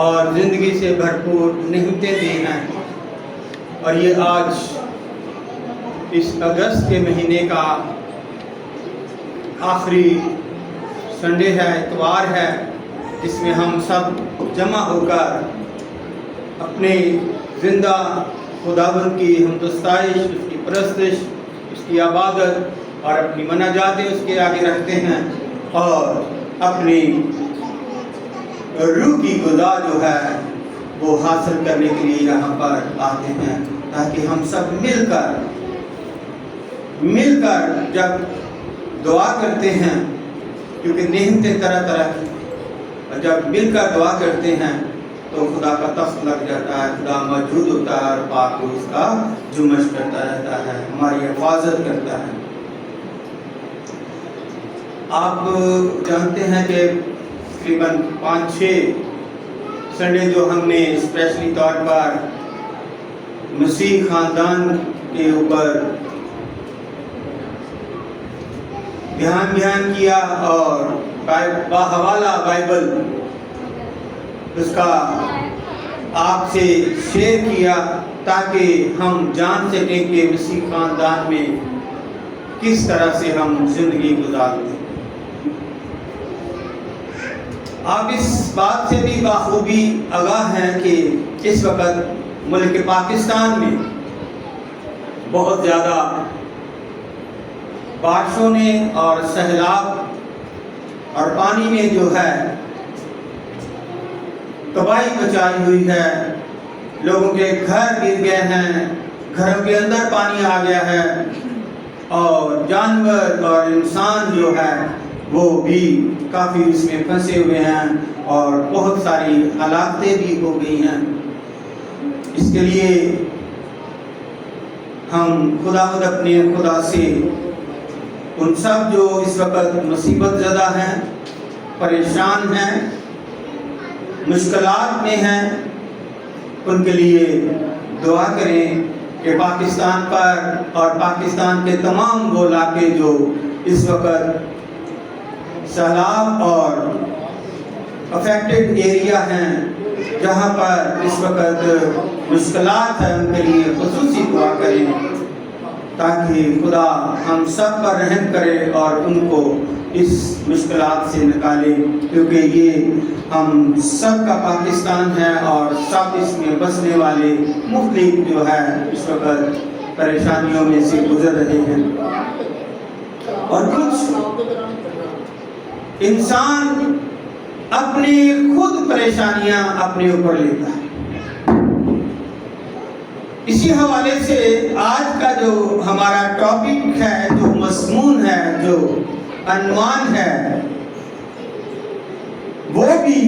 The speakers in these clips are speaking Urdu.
اور زندگی سے بھرپور نعمتیں دی ہیں، اور یہ آج اس اگست کے مہینے کا آخری سنڈے ہے، اتوار ہے، جس میں ہم سب جمع ہو کر اپنے زندہ خداوند کی حمد و ستائش، اس کی پرستش، اس کی عبادت اور اپنی مناجاتیں اس کے آگے رکھتے ہیں، اور اپنی روح کی غذا جو ہے وہ حاصل کرنے کے لیے یہاں پر آتے ہیں، تاکہ ہم سب مل کر جب دعا کرتے ہیں، کیونکہ نعمتیں طرح طرح کی، اور جب مل کر دعا کرتے ہیں تو خدا کا تخت لگ جاتا ہے، خدا موجود ہوتا ہے، اور پاک روح اس کا جمش کرتا رہتا ہے، ہماری حفاظت کرتا ہے۔ آپ جانتے ہیں کہ تقریباً 5-6 سنڈے جو ہم نے اسپیشلی طور پر مسیح خاندان کے اوپر دھیان کیا، اور باحوالہ بائبل اس کا آپ سے شیئر کیا، تاکہ ہم جان سکیں کہ مسیح خاندان میں کس طرح سے ہم زندگی گزارتے ہیں۔ آپ اس بات سے بھی بخوبی آگاہ ہیں کہ اس وقت ملک پاکستان میں بہت زیادہ بارشوں نے اور سیلاب اور پانی نے جو ہے تباہی مچائی ہوئی ہے، لوگوں کے گھر گر گئے ہیں، گھروں کے اندر پانی آ گیا ہے، اور جانور اور انسان جو ہے وہ بھی کافی اس میں پھنسے ہوئے ہیں، اور بہت ساری ہلاکتیں بھی ہو گئی ہیں۔ اس کے لیے ہم اپنے خدا سے ان سب جو اس وقت مصیبت زدہ ہیں، پریشان ہیں، مشکلات میں ہیں، ان کے لیے دعا کریں کہ پاکستان پر اور پاکستان کے تمام وہ علاقے جو اس وقت سیلاب اور افیکٹڈ ایریا ہیں، جہاں پر اس وقت مشکلات ہیں، ان کے لیے خصوصی دعا کریں، تاکہ خدا ہم سب پر رحم کرے اور ان کو اس مشکلات سے نکالے، کیونکہ یہ ہم سب کا پاکستان ہے، اور سب اس میں بسنے والے مختلف جو ہے اس وقت پریشانیوں میں سے گزر رہے ہیں، اور کچھ انسان اپنی خود پریشانیاں اپنے اوپر لیتا ہے۔ اسی حوالے سے آج کا جو ہمارا ٹاپک ہے، جو مضمون ہے، جو عنوان ہے، وہ بھی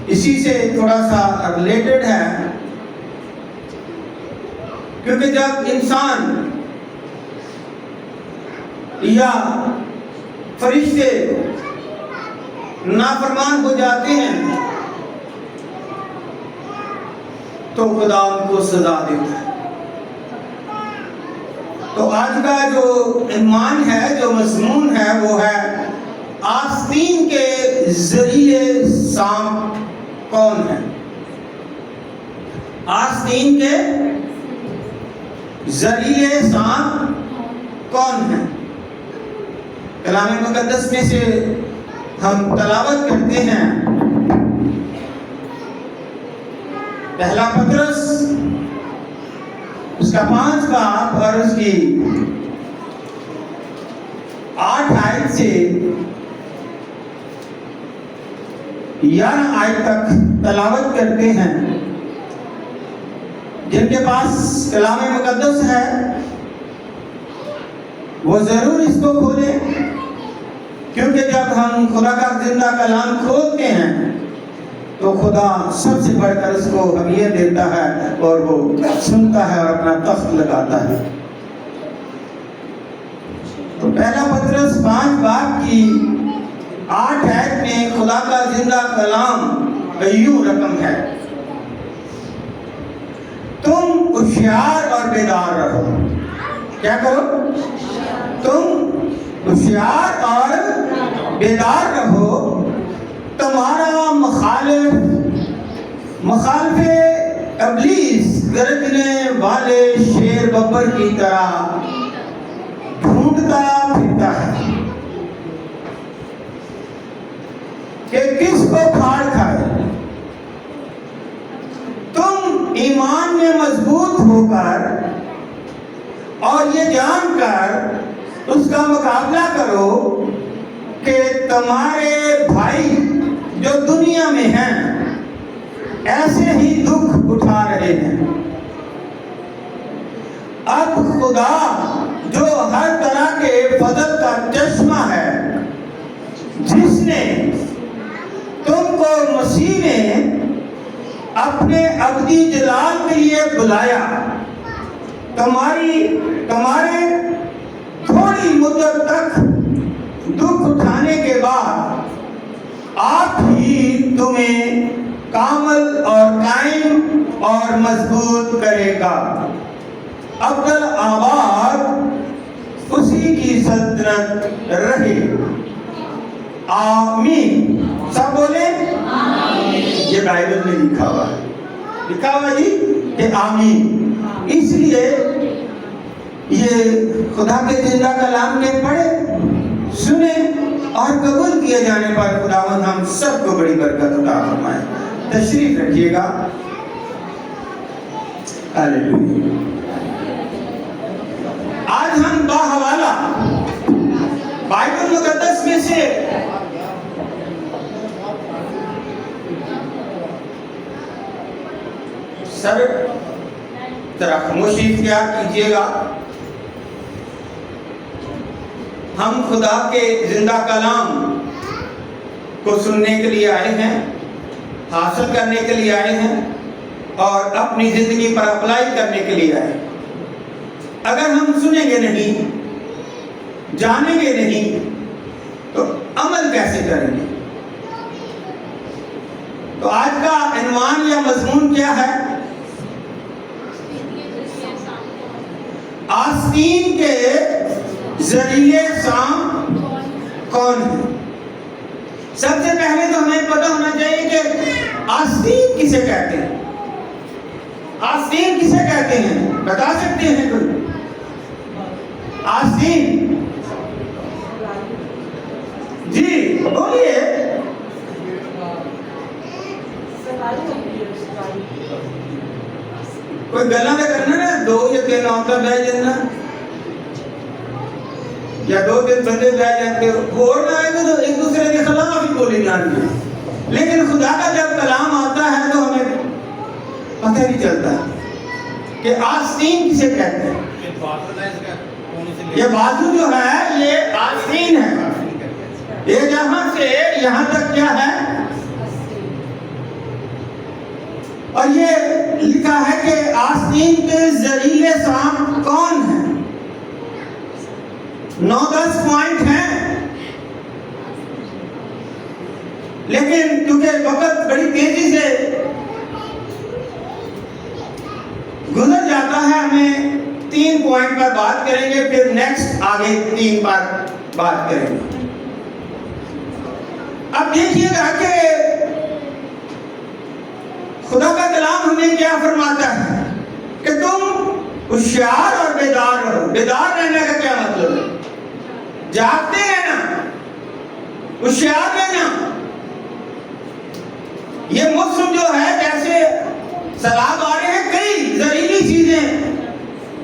اسی سے تھوڑا سا ریلیٹڈ ہے، کیونکہ جب انسان یا فرشتے نافرمان ہو جاتے ہیں تو خدا ان کو سزا دیتا ہے۔ تو آج کا جو عنوان ہے، جو مضمون ہے، وہ ہے آستین کے ذریعے سانپ کون ہے؟ آستین کے ذریعے سانپ کون ہے؟ کلام مقدس میں سے ہم تلاوت کرتے ہیں، پہلا پطرس اس کا 5 باب اور اس کی 8 آیت سے 11 آیت تک تلاوت کرتے ہیں۔ جن کے پاس کلام مقدس ہے وہ ضرور اس کو کھولیں، کیونکہ جب ہم خدا کا زندہ کلام کھولتے ہیں تو خدا سب سے بڑھ کر اس کو اہمیت دیتا ہے، اور وہ سنتا ہے اور اپنا تخت لگاتا ہے۔ تو پہلا پطرس 5 باب کی 8 آیت میں خدا کا زندہ کلام ایوں رقم ہے، تم ہوشیار اور بیدار رہو۔ کیا کرو؟ تم ہوشیار اور بیدار رہو، تمہارا مخالف مخالف ابلیس گرجنے والے شیر ببر کی طرح ڈھونڈتا پھرتا ہے کہ کس کو پھاڑ کھائے۔ تم ایمان میں مضبوط ہو کر اور یہ جان کر اس کا مقابلہ کرو کہ تمہارے بھائی جو دنیا میں ہیں ایسے ہی دکھ اٹھا رہے ہیں۔ اب خدا جو ہر طرح کے فضل کا چشمہ ہے، جس نے تم کو مسیح میں اپنے ابدی جلال کے لیے بلایا، تمہارے تھوڑی مدت تک دکھ اٹھانے کے بعد آپ ہی تمہیں کامل اور قائم اور مضبوط کرے گا۔ ابدل آباد اسی کی سلطنت رہے۔ آمین۔ سب بولے آمین۔ یہ بائبل میں لکھا ہوا جی کہ آمین۔ اس لیے یہ خدا کے زندہ کلام کے پڑھے، سنے اور قبول کیے جانے پر خداوند ہم سب کو بڑی برکت عطا فرمائے۔ تشریف رکھیے گا۔ ہاللیلویا۔ آج ہم باحوالہ بائبل مقدس میں سے سر ذرا خاموشی اختیار کیجیے گا۔ ہم خدا کے زندہ کلام کو سننے کے لیے آئے ہیں، حاصل کرنے کے لیے آئے ہیں اور اپنی زندگی پر اپلائی کرنے کے لیے آئے ہیں۔ اگر ہم سنیں گے نہیں، جانیں گے نہیں تو عمل کیسے کریں گے؟ تو آج کا عنوان یا مضمون کیا ہے؟ آستین کے زریعے سام کون ہے؟ سب سے پہلے تو ہمیں پتہ ہونا چاہیے کہ آستین کسے کہتے ہیں۔ آستین کسے کہتے ہیں؟ بتا سکتے ہیں کوئی؟ آستین جی بولیے۔ کوئی گلا نہ کرنا نا، 2 یا 3 عورتیں بہ جانا یا 2-3 بندے بہ جاتے ہو اور نہ آئے گا تو ایک دوسرے کے خلاف ہی بولے جان گے۔ لیکن خدا کا جب کلام آتا ہے تو ہمیں پتہ نہیں چلتا کہ آستین کسے کہتے ہیں۔ یہ بازو جو ہے یہ آستین ہے۔ یہ جہاں سے یہاں تک کیا ہے؟ اور یہ لکھا ہے کہ آستین کے ذریعے سام کون ہے؟ 9-10 پوائنٹ ہیں، لیکن کیونکہ وقت بڑی تیزی سے گزر جاتا ہے، ہمیں 3 پوائنٹ پر بات کریں گے، پھر نیکسٹ آگے 3 پر بات کریں گے۔ اب دیکھیے گا کہ خدا کا کلام ہمیں کیا فرماتا ہے کہ تم ہوشیار اور بیدار رہو۔ بیدار رہنے کا کیا مطلب ہے؟ جاگتے رہنا، ہوشیار رہنا۔ یہ موسم جو ہے جیسے سیلاب آ رہے ہیں، کئی زہریلی چیزیں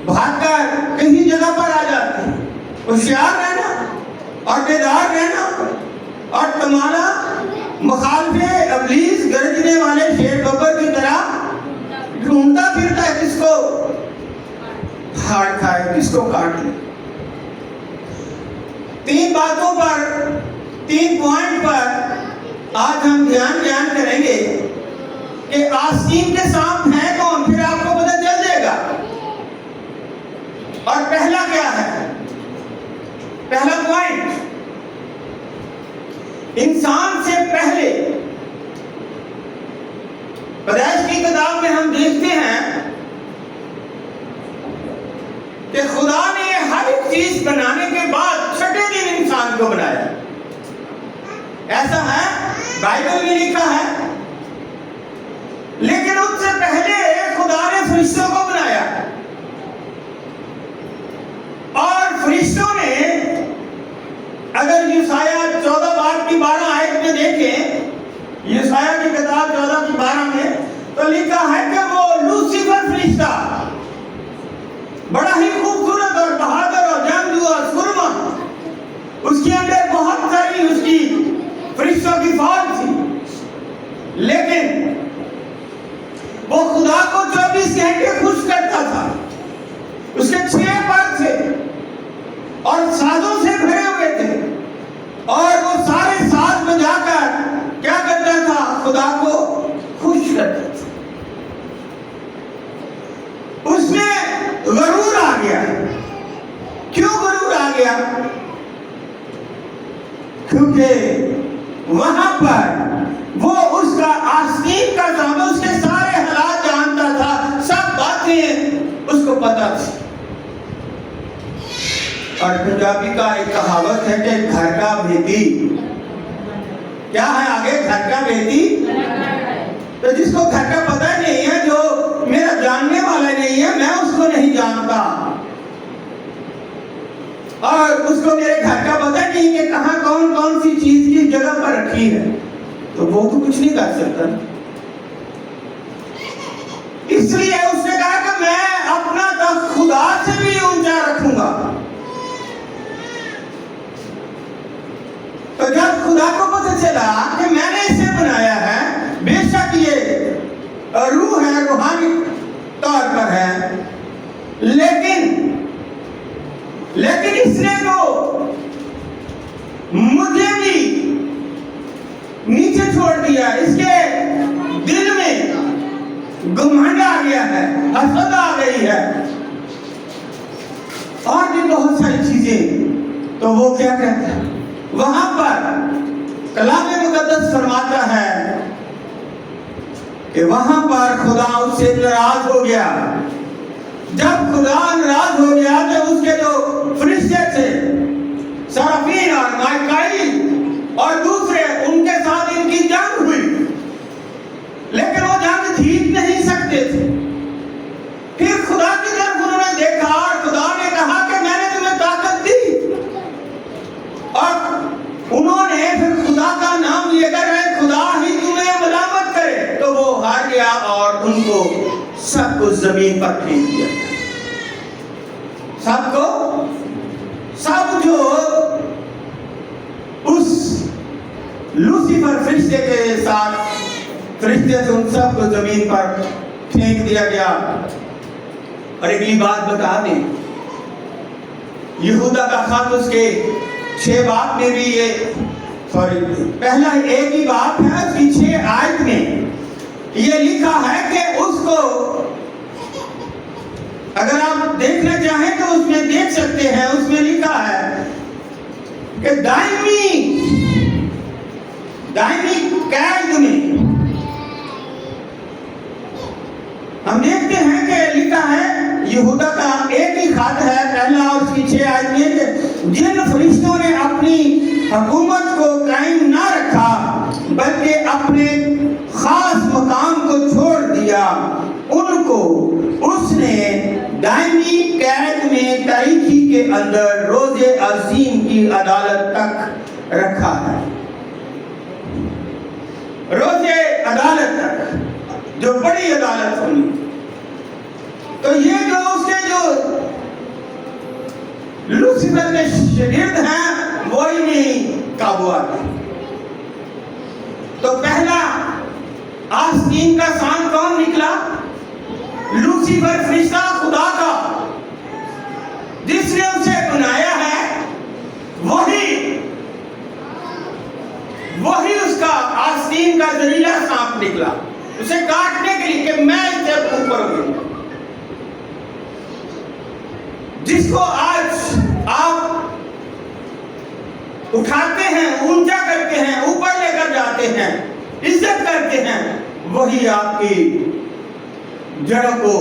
بھاگ کر کہیں جگہ پر آ جاتی ہیں۔ ہوشیار رہنا اور بیدار رہنا، اور تمہارا مخالف ابلیس گرجنے والے شیر ببر کی طرح ڈھونڈتا پھرتا ہے کس کو پھاڑ کھائے، کس کو کاٹ لے۔ 3 باتوں پر، 3 پوائنٹ پر آج ہم دھیان کریں گے کہ آستین کے سانپ ہے کون، پھر آپ کو پتہ چل جائے گا۔ اور پہلا کیا ہے؟ پہلا پوائنٹ، انسان سے پہلے پیدائش کی کتاب میں ہم دیکھتے ہیں کہ خدا نے ہر ایک چیز بنانے کے بعد چھٹے دن انسان کو بنایا۔ ایسا ہے، بائبل میں لکھا ہے، 14-12 میں تو لکھا ہے کہ وہ لوسیفر فرشتہ بڑا ہی خوبصورت اور بہادر اور جنگجو اور سرما، اس کے اندر بہت ساری اس کی فرشتوں کی فوج تھی، لیکن وہ خدا کو 24 گھنٹے خوش کرتا تھا۔ اس کے 6 پر تھے اور سازوں سے بھرے ہوئے تھے، اور وہ سارے ساز بجا کر کیا کرتا تھا؟ خدا کو خوش کرتا تھا۔ اس میں غرور آ گیا۔ کیوں غرور آ گیا؟ کیونکہ وہاں پر وہ اس کا آستین کا سامنے اس کے سارے حالات جانتا تھا، سب باتیں اس کو پتا تھی۔ اور پنجابی کا ایک کہاوت ہے کہ گھر کا بھیتی کیا ہے؟ آگے گھر کا بھیتی، تو جس کو گھر کا پتہ نہیں ہے، جو میرا جاننے والا نہیں ہے، میں اس کو نہیں جانتا، اور اس کو میرے گھر کا پتہ نہیں کہ کہاں کون کون سی چیز کی جگہ پر رکھی ہے، تو وہ تو کچھ نہیں کر سکتا۔ اس لیے اس نے کہا کہ میں اپنا تخت خدا سے بھی اونچا رکھوں گا۔ تو جب خدا کو پتہ چلا کہ میں نے اسے بنایا ہے، بے شک یہ روح ہے، روحانی طور پر ہے، لیکن اس نے تو مجھے بھی نیچے چھوڑ دیا، اس کے دل میں گھمنڈ آ گیا ہے، حسد آ گئی ہے، اور بھی بہت ساری چیزیں۔ تو وہ کیا کہتا ہے؟ وہاں پر کلام مقدس فرماتا ہے کہ وہاں پر خدا اس سے ناراض ہو گیا۔ جب خدا ناراض ہو گیا تو اس کے جو فرشتے تھے، سرافین اور مائیکائیل اور دوسرے، ان کے ساتھ ان کی جنگ ہوئی، لیکن وہ جنگ جیت نہیں سکتے تھے۔ پھر خدا کی طرف انہوں نے دیکھا اور خدا نے کہا کہ میں نے تمہیں طاقت دی، اور انہوں نے پھر خدا کا نام لے کر رہے خدا ہی تمہیں ملامت کرے، تو وہ ہار گیا اور ان کو سب کو زمین پر پھینک دیا۔ سب جو اس لوسیفر فرشتے کے ساتھ فرشتے تھے، ان سب کو زمین پر پھینک دیا گیا۔ اور اگلی بات بتا دیں، یہودا کا خط اس کے 6 باب میں بھی پہلا ایک ہی باب ہے، اس کی 6 آیت میں یہ لکھا ہے کہ اس کو اگر آپ دیکھنا چاہیں تو اس میں دیکھ سکتے ہیں، اس میں لکھا ہے کہ دائمی قید میں ہم دیکھتے ہیں کہ لکھا ہے، یہودا کا ایک ہی خط ہے پہلا اور اس کی 6 آیت میں، کہ جن فرشتوں نے اپنی حکومت کو قائم نہ رکھا بلکہ اپنے خاص مقام کو چھوڑ دیا، ان کو اس نے دائمی قید میں تاریکی کے اندر روز عظیم کی عدالت تک رکھا ہے۔ روز عدالت تک، جو بڑی عدالت ہونی، تو یہ جو اس کے جو لوسیفر کے شاگرد ہیں وہی نہیں قابو آتے۔ تو پہلا آستین کا سان کون نکلا؟ لوسیفر فرشتہ خدا کا، جس نے اسے بنایا ہے، وہی اس کا آستین کا زہریلا سانپ نکلا، اسے کاٹنے کے لیے کہ میں اس سے اوپر ہوں۔ جس کو آج آپ اٹھاتے ہیں، اونچا کرتے ہیں، اوپر لے کر جاتے ہیں، عزت کرتے ہیں، وہی آپ کی جڑوں کو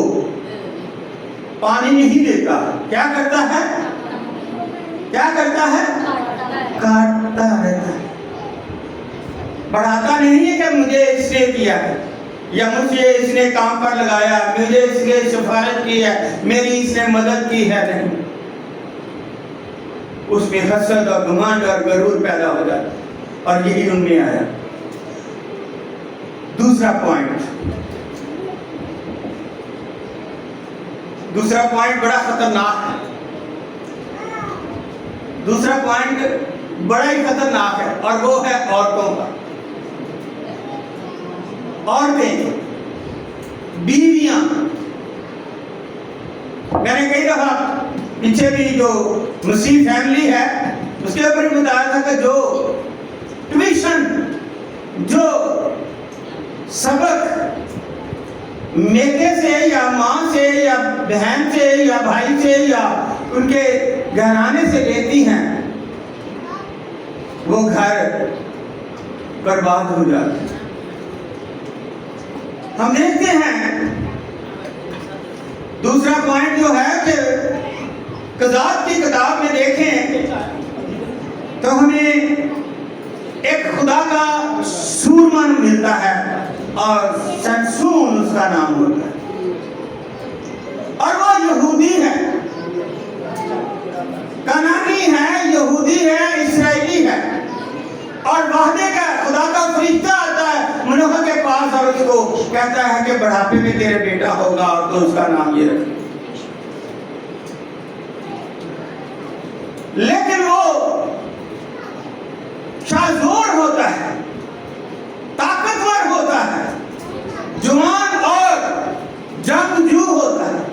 پانی نہیں دیتا، کیا کرتا ہے؟ کاٹتا رہتا ہے، بڑھاتا نہیں ہے کہ مجھے اس نے کیا ہے، یا مجھے اس نے کام پر لگایا، مجھے اس نے سفارش کی ہے، میری اس نے مدد کی ہے، نہیں۔ اس میں حسد اور گھمنڈ اور غرور پیدا ہو جاتا، اور یہی ان میں آیا۔ دوسرا پوائنٹ بڑا خطرناک ہے. دوسرا پوائنٹ بڑا ہی خطرناک ہے اور وہ ہے عورتوں کا. عورتیں، بیویاں. میں نے کئی دفعہ پیچھے بھی جو مسیح فیملی ہے اس کے اوپر بھی بتایا تھا کہ جو ٹیوشن، جو سبق میکے سے یا ماں سے یا بہن سے یا بھائی سے یا ان کے گھرانے سے لیتی ہیں، وہ گھر برباد ہو جاتے ہیں. ہم دیکھتے ہیں دوسرا پوائنٹ جو ہے کہ قضات کی کتاب میں دیکھیں تو ہمیں ایک خدا کا سورمن ملتا ہے اور سمسون اس کا نام ہوتا ہے اور وہ یہودی ہے، کنعانی ہے، یہودی ہے، اسرائیلی ہے. اور وعدے کا خدا کا فرشتہ آتا ہے منوح کے پاس اور اس کو کہتا ہے کہ بڑھاپے میں تیرے بیٹا ہوگا اور تو اس کا نام یہ رکھے. لیکن وہ شاذور ہوتا ہے، طاقتور ہوتا ہے، جوان اور جنگجو ہوتا ہے،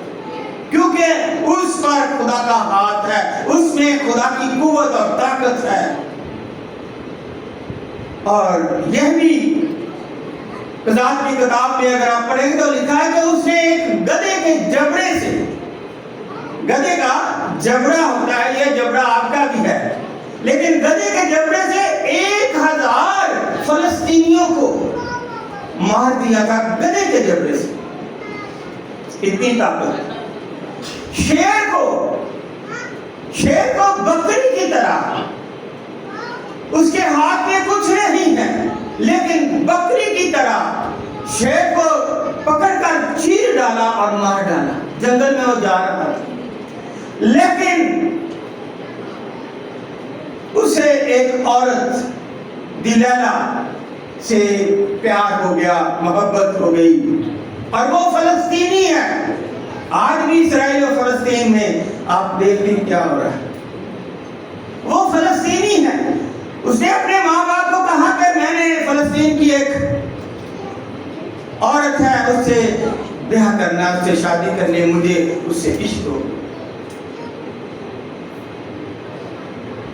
کیونکہ اس پر خدا کا ہاتھ ہے، اس میں خدا کی قوت اور طاقت ہے. اور یہ بھی قضات کی کتاب میں اگر آپ پڑھیں گے تو لکھا ہے کہ اس نے ایک گدھے کے جبڑے سے، گدھے کا جبڑا ہوتا ہے، یہ جبڑا آپ کا بھی ہے، لیکن گدھے کے جبڑے سے 1000 فلسطینیوں کو مار دیا تھا. گدھے کے جبڑے سے اتنی طاقت. شیر کو بکری کی طرح، اس کے ہاتھ میں کچھ نہیں ہے لیکن بکری کی طرح شیر کو پکڑ کر چیر ڈالا اور مار ڈالا. جنگل میں وہ جا رہا تھا لیکن اسے ایک عورت دلیلہ سے پیار ہو گیا، محبت ہو گئی اور وہ فلسطینی ہے. آج بھی اسرائیل اور فلسطین میں آپ دیکھتے ہیں کیا ہو رہا ہے. وہ فلسطینی ہے. اس نے اپنے ماں باپ کو کہا کہ میں نے فلسطین کی ایک عورت ہے اس سے بیاہ کرنا، اس سے شادی کرنے، مجھے اس سے عشق ہو.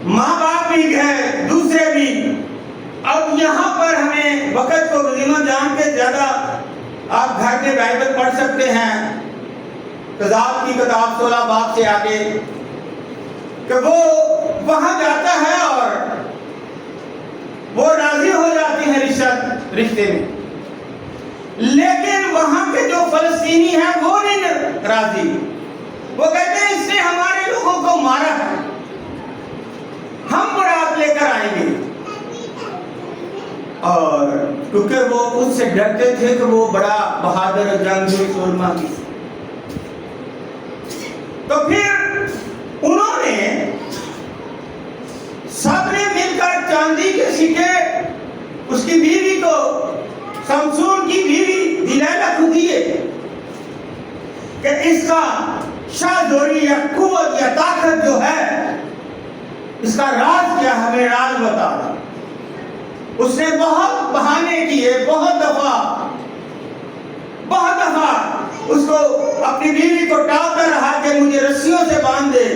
ماں باپ بھی گئے، دوسرے بھی. اب یہاں پر ہمیں وقت کو غنیمت جان کے زیادہ آپ گھر میں بائبل پڑھ سکتے ہیں. قضات کی کتاب 16 باب سے آگے کہ وہ وہاں جاتا ہے اور وہ راضی ہو جاتی ہیں رشتے میں، لیکن وہاں کے جو فلسطینی ہیں وہ نہیں راضی. وہ کہتے ہیں اس نے ہمارے لوگوں کو مارا ہے، ہم برات لے کر آئیں گے. اور کیونکہ وہ اس سے ڈرتے تھے کہ وہ بڑا بہادر جنگجو سورما کی، تو پھر انہوں نے سب نے مل کر چاندی کے سکے اس کی بیوی کو، سمسون کی بیوی دلیلہ کو دیے کہ اس کا شاذوری یا قوت یا طاقت جو ہے، اس کا راز کیا ہے، ہمیں راز بتا. اس نے بہت بہانے کیے، بہت دفعہ اس کو اپنی بیوی کو ٹالتا رہا کہ مجھے رسیوں سے باندھ دے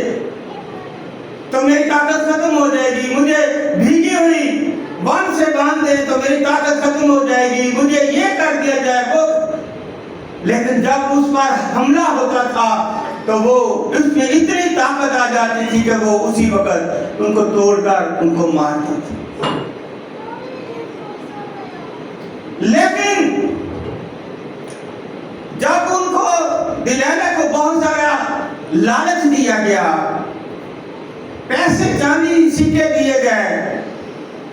تو میری طاقت ختم ہو جائے گی، مجھے بھیگی ہوئی ون سے باندھ دے تو میری طاقت ختم ہو جائے گی، مجھے یہ کر دیا جائے وہ. لیکن جب اس پر حملہ ہوتا تھا تو وہ اس میں اتنی طاقت آ جاتی تھی کہ وہ اسی وقت ان کو توڑ کر ان کو مارتا تھا. لیکن جب ان کو دلیلہ کو بہت سارا لالچ دیا گیا، پیسے چاندی سکے دیے گئے،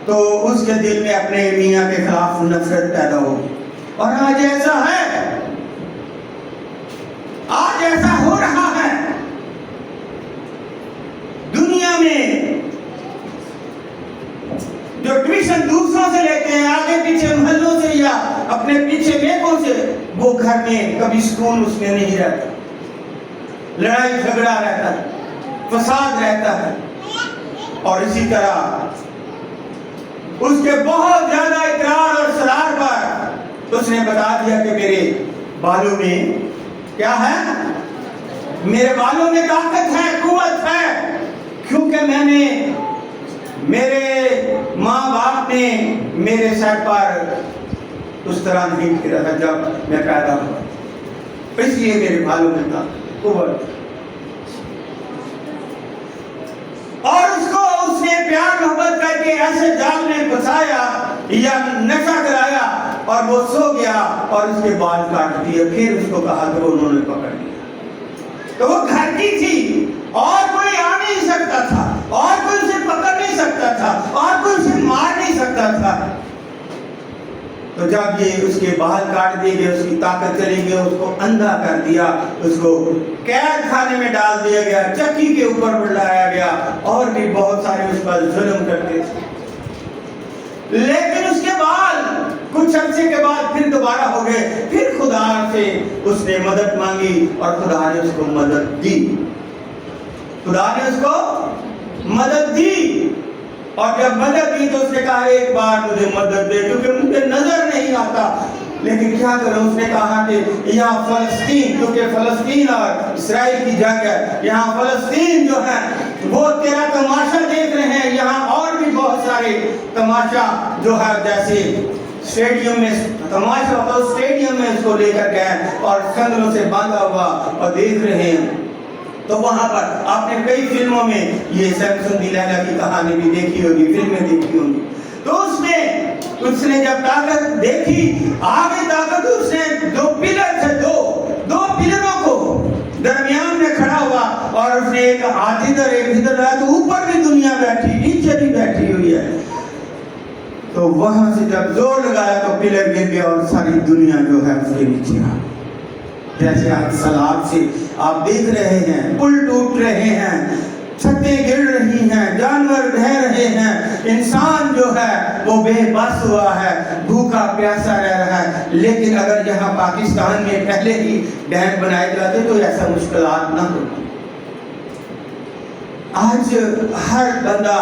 تو اس کے دل میں اپنے میاں کے خلاف نفرت پیدا ہوگی. اور آج ایسا ہے، آج ایسا ہو رہا ہے دنیا میں. جو ٹیوشن دوسروں سے لیتے ہیں، آگے پیچھے محلوں سے یا اپنے اپنے پیچھے نیکوں سے، وہ گھر میں کبھی سکون اس میں نہیں رہتا، لڑائی جھگڑا رہتا ہے، فساد رہتا ہے۔ اور اسی طرح اس کے بہت زیادہ اقرار اور اصرار پر اس نے بتا دیا کہ میرے بالوں میں کیا ہے، میرے بالوں میں طاقت ہے، قوت ہے، کیونکہ میں نے، میرے ماں باپ نے میرے سر پر اس طرح نہیں پھیرا تھا جب میں پیدا ہوا، اس لیے میرے بالوں میں طاقت، قوت۔ اور اس نے پیار محبت کر کے ایسے جال میں پھنسایا یا نشہ کرایا اور وہ سو گیا اور اس کے بال کاٹ دیے، پھر اس کو کہا کہ انہوں نے پکڑ لیا۔ تو وہ گھر کی تھی اور کوئی آ نہیں سکتا تھا، اور کوئی اسے پکڑ نہیں سکتا تھا، اور کوئی اسے مار نہیں سکتا تھا۔ تو جب یہ اس کے بال کاٹ دیے گئے، اس کی طاقت چلی گئی، اس کو اندھا کر دیا، اس کو قید خانے میں ڈال دیا گیا، چکی کے اوپر بٹھایا گیا، اور بھی بہت سارے اس پر ظلم کرتے تھے۔ لیکن اس کے بعد کچھ عرصے کے بعد پھر دوبارہ ہو گئے، پھر خدا سے اس نے مدد مانگی اور خدا نے اس کو مدد دی، خدا نے اس کو مدد دی۔ اور جب مدد دی تو اس نے کہا ایک بار مجھے مدد دے، کیونکہ مجھے نظر نہیں آتا، لیکن کیا کروں؟ اس نے کہا کہ یہاں فلسطین، کیونکہ فلسطین اور اسرائیل کی جنگ ہے، یہاں فلسطین جو ہے وہ تیرا تماشا دیکھ رہے ہیں، یہاں اور بھی بہت سارے تماشا جو ہے، جیسے اسٹیڈیم میں تماشا ہوتا ہے، اسٹیڈیم میں اس کو لے کر گئے اور سنگلوں سے باندھا ہوا اور دیکھ رہے ہیں۔ تو وہاں پر آپ نے کئی فلموں میں یہ سیمسن دی لیلا کی کہانی بھی دیکھی ہوگی، فلمیں دیکھی ہوگی۔ تو اس نے جب طاقت دیکھی، آگے طاقت، اس نے دو پلر تھے، دو پلروں کو درمیان میں کھڑا ہوا اور اس نے ایک ہاتھ ادھر ایک ادھر لایا، تو اوپر بھی دنیا بیٹھی، نیچے بھی بیٹھی ہوئی ہے۔ تو وہاں سے جب زور لگایا تو پلر گر گیا اور ساری دنیا جو ہے اس کے نیچے آ گئی۔ جیسے آج سیلاب سے آپ دیکھ رہے ہیں، پل ٹوٹ رہے ہیں، چھتیں گر رہی ہیں، جانور ڈھہ رہے ہیں، انسان جو ہے وہ بے بس ہوا ہے، بھوکا پیاسا رہ رہا ہے۔ لیکن اگر یہاں پاکستان میں پہلے ہی ڈیم بنائے جاتے تو ایسا مشکلات نہ ہوتی۔ آج ہر بندہ،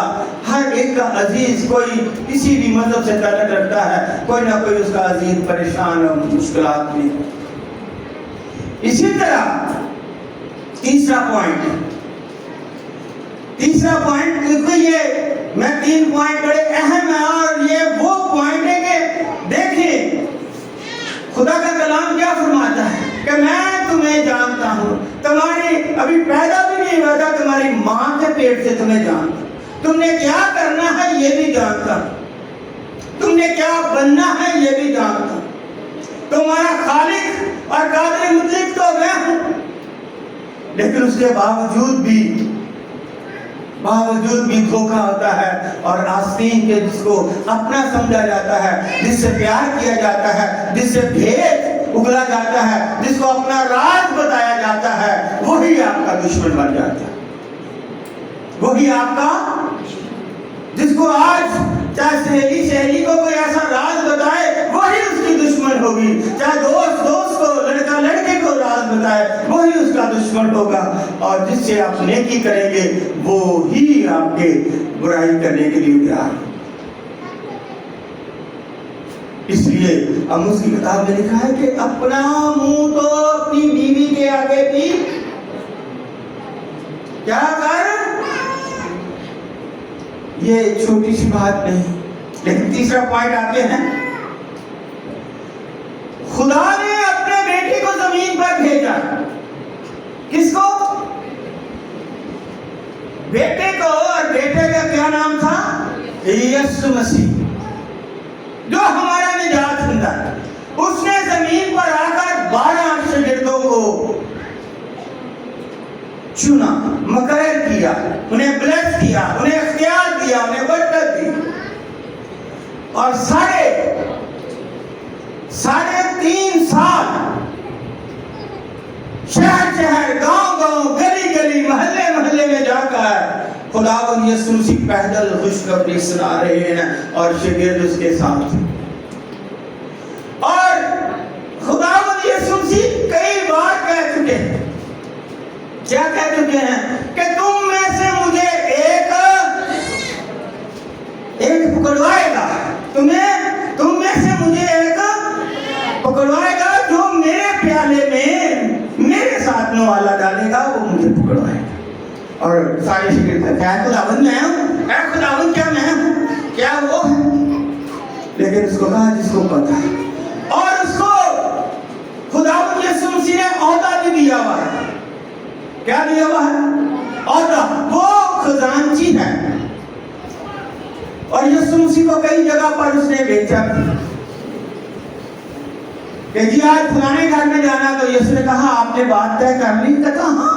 ہر ایک کا عزیز کوئی کسی بھی مذہب سے تعلق رکھتا ہے، کوئی نہ کوئی اس کا عزیز پریشان اور مشکلات میں۔ اسی طرح تیسرا پوائنٹ، کیونکہ یہ میں 3 پوائنٹ بڑے اہم ہیں، اور یہ وہ پوائنٹ ہے کہ دیکھیں خدا کا کلام کیا فرماتا ہے کہ میں تمہیں جانتا ہوں، تمہاری ابھی پیدا بھی نہیں ہوا تھا، تمہاری ماں کے پیٹ سے تمہیں جانتا، تم نے کیا کرنا ہے یہ بھی جانتا، تم نے کیا بننا ہے یہ بھی جانتا، تمہارا خالق اور قادر مطلق تو میں ہوں۔ لیکن اس کے باوجود بھی دھوکہ ہوتا ہے، اور آستین کے جس کو اپنا سمجھا جاتا ہے، جس سے پیار کیا جاتا ہے، جس سے بھید اگلا جاتا ہے، جس کو اپنا راز بتایا جاتا ہے، وہی آپ کا دشمن بن جاتا ہے، وہی آپ کا، جس کو آج چاہے سہیلی کو کوئی ایسا راز بتائے وہی اس کی دشمن ہوگی، چاہے دوست کو، لڑکا لڑکے کو راز بتائے وہی اس کا دشمن ہوگا، اور جس سے آپ نیکی کریں گے وہی آپ کے برائی کرنے کے لیے تیار ہے۔ اس لیے آموز کی کتاب میں لکھا ہے کہ اپنا منہ تو اپنی بیوی کے آگے بھی کیا کر، یہ چھوٹی سی بات نہیں۔ لیکن تیسرا پوائنٹ آتے ہیں، خدا نے اپنے بیٹے کو زمین پر بھیجا، کس کو؟ بیٹے کو، اور بیٹے کا کیا نام تھا؟ یسوع مسیح، جو ہمارا نجات دہندہ ہے۔ اس نے زمین پر آ کر 12 شاگردوں کو چنا، مقرر کیا، انہیں بلیس کیا، انہیں اختیار دیا، انہیں برکت دی، اور ساڑھے 3 سال شہر گاؤں گلی محلے میں جا کر خداوند یسوع مسیح پیدل خوشخبری سنا رہے ہیں، اور شاگرد اس کے ساتھ، اور چکے ہیں کہ تم میں سے مجھے ایک پکڑوائے گا، تم میں سے مجھے ایک پکڑوائے گا جو میرے پیالے میں میرے ساتھ نوالا ڈالے گا، وہ مجھے پکڑوائے گا۔ اور سارے شاگرد کہتے ہیں اے خداوند میں ہوں، اے خداوند کیا میں ہوں، کیا وہ ہے؟ لیکن اس کو کہا جس کو پتا ہے، اور اس کو خداوند یسوع مسیح نے عہدہ بھی دیا ہوا ہے۔ کیا دیا ہوا ہے؟ عہدہ۔ وہ خزانچی ہے، اور یسوع مسیح کو کئی جگہ پر اس نے بھیجا کہ جی آج فلانے گھر میں جانا، تو یسوع نے کہا آپ نے بات طے کر لی؟ کہا ہاں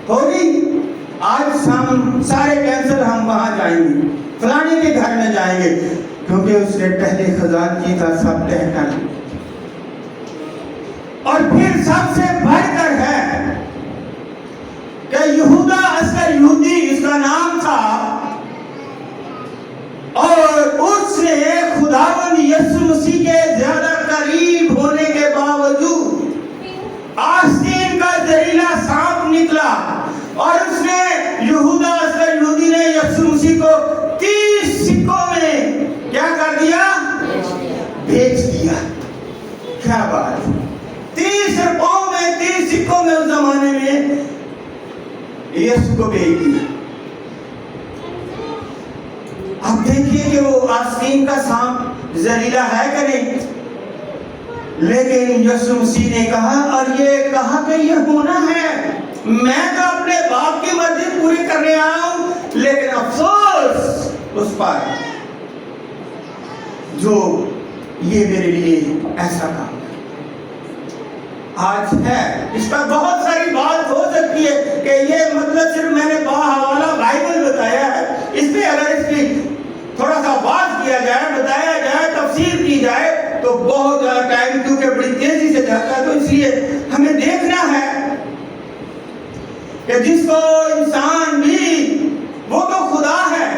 ہوگی، آج ہم سارے کینسل، ہم وہاں جائیں گے، فلانے کے گھر میں جائیں گے، کیونکہ اس نے پہلے خزانچی تھا، سب طے کر لی۔ اور پھر سب سے بڑھ کر ہے کہ یہودا عسکر یہودی اس کا نام تھا، اور اس نے خداوند یسوع مسیح کے زیادہ قریب ہونے کے باوجود آستین کا زہریلا سانپ نکلا، اور اس نے یہودا عسکر یہودی نے یسوع مسیح کو 30 سکوں میں کیا کر دیا؟ بیچ دیا۔ کیا بات! 30 روپوں میں، 30 سکوں میں اس زمانے میں یسوع کو بیچ دیا۔ اب دیکھیے کہ وہ آستین کا سانپ زہریلا ہے کہ نہیں، لیکن یسوع مسیح نے کہا، اور یہ کہا کہ یہ ہونا ہے، میں تو اپنے باپ کی مرضی پوری کرنے آیا ہوں، لیکن افسوس اس پر جو یہ میرے لیے ایسا کام آج ہے۔ اس پر بہت ساری بات ہو سکتی ہے کہ یہ مطلب صرف میں نے باحوالہ بائبل بتایا ہے، اس پہ اگر اس کی تھوڑا سا بات کیا جائے، بتایا جائے، تفسیر کی جائے تو بہت زیادہ ٹائم، کیونکہ بڑی تیزی سے جاتا ہے، تو اس لیے ہمیں دیکھنا ہے کہ جس کو انسان بھی، وہ تو خدا ہے،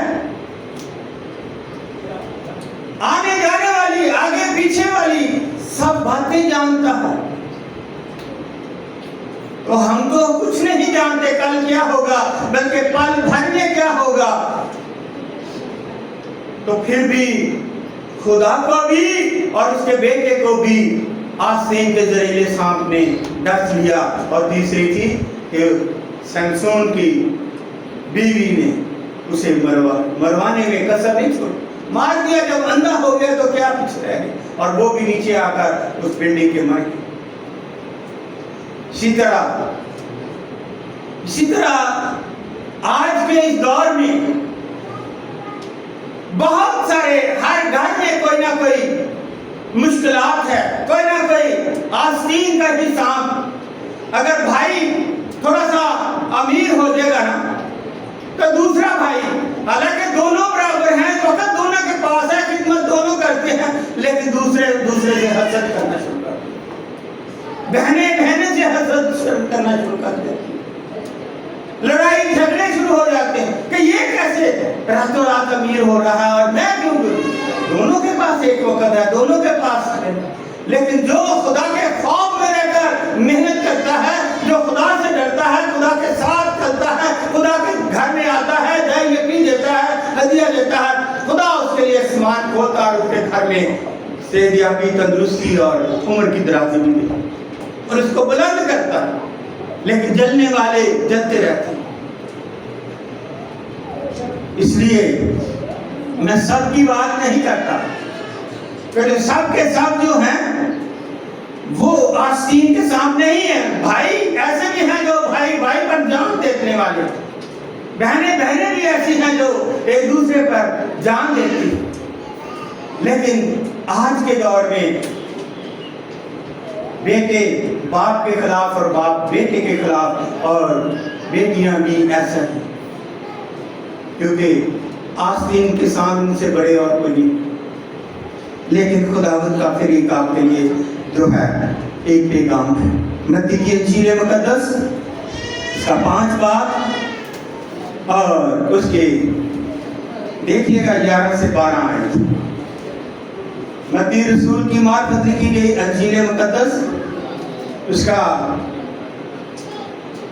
آنے جانے والی، آگے پیچھے والی سب باتیں جانتا ہے، تو ہم تو کچھ نہیں جانتے کل کیا ہوگا، بلکہ پل بھر میں کیا ہوگا، تو پھر بھی خدا کو بھی اور اس کے بیٹے کو بھی آستین کے زہریلے سانپ نے ڈس لیا۔ اور تیسری تھی کہ سمسون کی بیوی نے اسے مروانے میں کسر نہیں چھوڑی، مار دیا، جب اندھا ہو گیا تو کیا پیچھے رہ گیا، اور وہ بھی نیچے آ کر اس پنڈی کے مر گئی۔ اسی طرح آج کے اس دور میں بہت سارے، ہر گھر میں کوئی نہ کوئی مشکلات ہے، کوئی نہ کوئی آستین کا بھی سانپ۔ اگر بھائی تھوڑا سا امیر ہو جائے گا نا، تو دوسرا بھائی، حالانکہ دونوں برابر ہیں، وقت دونوں کے پاس ہے، خدمت دونوں کرتے ہیں، لیکن دوسرے سے حسد کرنا شروع کر دیں، بہنیں سے حسد کرنا شروع کر دیں، لڑائی جھگڑے شروع ہو جاتے ہیں کہ یہ کیسے راتوں رات امیر ہو رہا ہے اور میں کیوں کروں؟ دونوں کے پاس ایک وقت ہے، دونوں کے پاس ہے۔ لیکن جو خدا کے خوف میں رہ کر محنت کرتا ہے، جو خدا سے ڈرتا ہے، خدا کے ساتھ چلتا ہے، خدا کے گھر میں آتا ہے، دہی یقین دیتا ہے، ہدیہ دیتا ہے، خدا اس کے لیے آسمان کھولتا ہے، اس کے گھر میں صحتیابی، تندرستی اور عمر کی درازی بھی دیتا ہے، اور اس کو بلند کرتا ہے۔ لیکن جلنے والے جلتے رہتے ہیں۔ اس لیے میں سب کی بات نہیں کرتا، کہ سب کے سب جو ہیں وہ آستین کے سانپ نہیں ہیں۔ بھائی ایسے بھی ہیں جو بھائی پر جان دینے والے، بہنیں بھی ایسی ہیں جو ایک دوسرے پر جان دیتی۔ لیکن آج کے دور میں بیٹے باپ کے خلاف اور باپ بیٹے کے خلاف، اور بیٹیاں بھی ایسا ہیں، کیونکہ آستین کے سانپ سے بڑے اور کوئی نہیں۔ لیکن خداوند کا پھر ایک آپ کے لیے جو ہے ایک پیغام ہے۔ متی کی انجیل مقدس اس کا 5 باب اور اس کے دیکھیے گا 11 سے 12 آیت۔ متی رسول کی معرفت لکھی گئی انجیل مقدس اس کا